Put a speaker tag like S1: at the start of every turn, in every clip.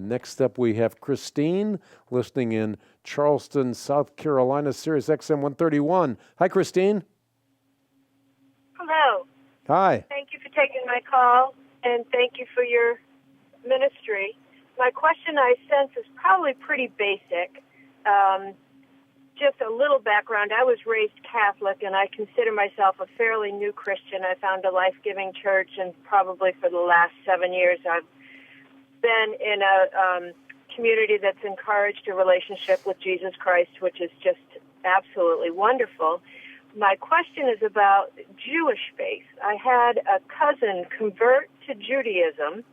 S1: Next up, we have Christine listening in Charleston, South Carolina, Sirius XM 131. Hi, Christine.
S2: Hello.
S1: Hi.
S2: Thank you for taking my call, and thank you for your ministry. My question, I sense, is probably pretty basic. Just a little background. I was raised Catholic, and I consider myself a fairly new Christian. I found a life-giving church, and probably for the last 7 years I've been in a community that's encouraged a relationship with Jesus Christ, which is just absolutely wonderful. My question is about Jewish faith. I had a cousin convert to Judaism,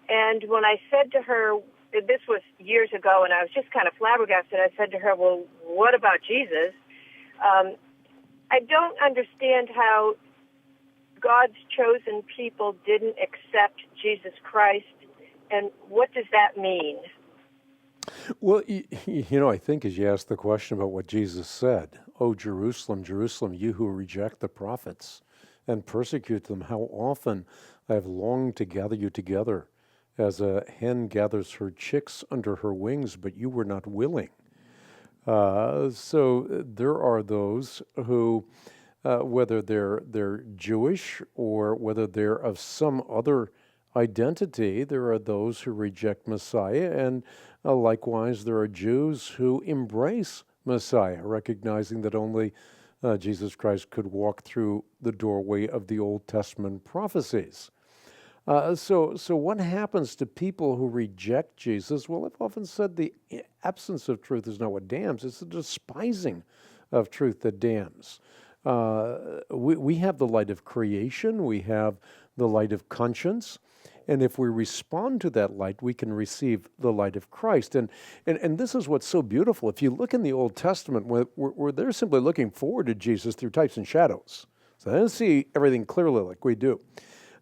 S2: and when I said to her, this was years ago, and I was just kind of flabbergasted. I said to her, well, what about Jesus? I don't understand how God's chosen people didn't accept Jesus Christ, and what does that mean?
S1: Well, I think as you asked the question about what Jesus said, "Oh, Jerusalem, Jerusalem, you who reject the prophets and persecute them, how often I have longed to gather you together as a hen gathers her chicks under her wings, but you were not willing." So there are those who, whether they're Jewish or whether they're of some other identity, there are those who reject Messiah, and likewise there are Jews who embrace Messiah, recognizing that only Jesus Christ could walk through the doorway of the Old Testament prophecies. So what happens to people who reject Jesus? Well, I've often said the absence of truth is not what damns, it's the despising of truth that damns. We have the light of creation, we have the light of conscience, and if we respond to that light, we can receive the light of Christ. And this is what's so beautiful. If you look in the Old Testament, where they're simply looking forward to Jesus through types and shadows. So they don't see everything clearly like we do.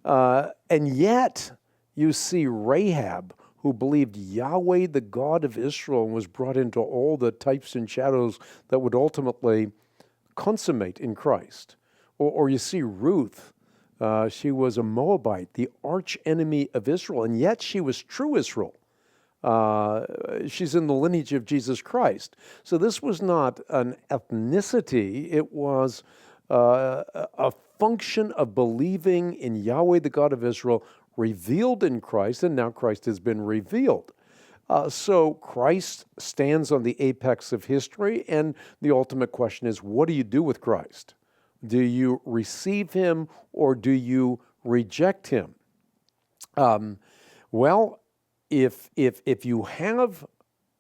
S1: And yet, you see Rahab, who believed Yahweh, the God of Israel, and was brought into all the types and shadows that would ultimately consummate in Christ. Or you see Ruth. She was a Moabite, the arch enemy of Israel, and yet she was true Israel. She's in the lineage of Jesus Christ. So this was not an ethnicity, it was a function of believing in Yahweh, the God of Israel, revealed in Christ, and now Christ has been revealed. So Christ stands on the apex of history, and the ultimate question is, what do you do with Christ? Do you receive him or do you reject him? Well, if you have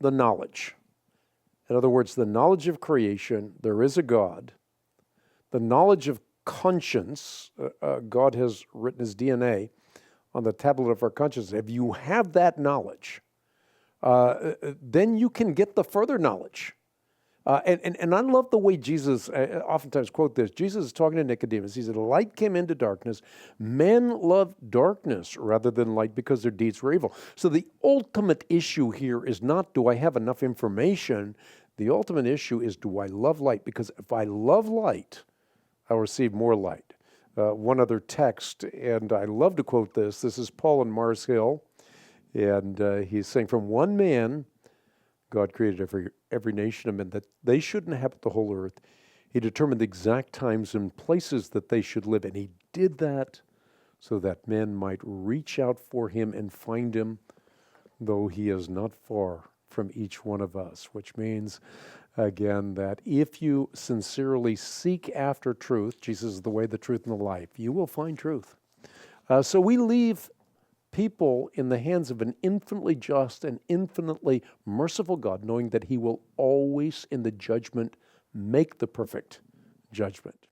S1: the knowledge, in other words, the knowledge of creation, there is a God, the knowledge of conscience, God has written his DNA on the tablet of our conscience. If you have that knowledge, then you can get the further knowledge. And I love the way Jesus, I oftentimes quote this, Jesus is talking to Nicodemus. He said, light came into darkness. Men love darkness rather than light because their deeds were evil. So the ultimate issue here is not, do I have enough information? The ultimate issue is, do I love light? Because if I love light, I'll receive more light. One other text, and I love to quote this. This is Paul in Mars Hill, and he's saying, from one man, God created every nation of men, that they should inhabit the whole earth. He determined the exact times and places that they should live, and he did that so that men might reach out for him and find him, though he is not far from each one of us, which means, again, that if you sincerely seek after truth, Jesus is the way, the truth, and the life, you will find truth. So we leave people in the hands of an infinitely just and infinitely merciful God, knowing that he will always in the judgment make the perfect judgment.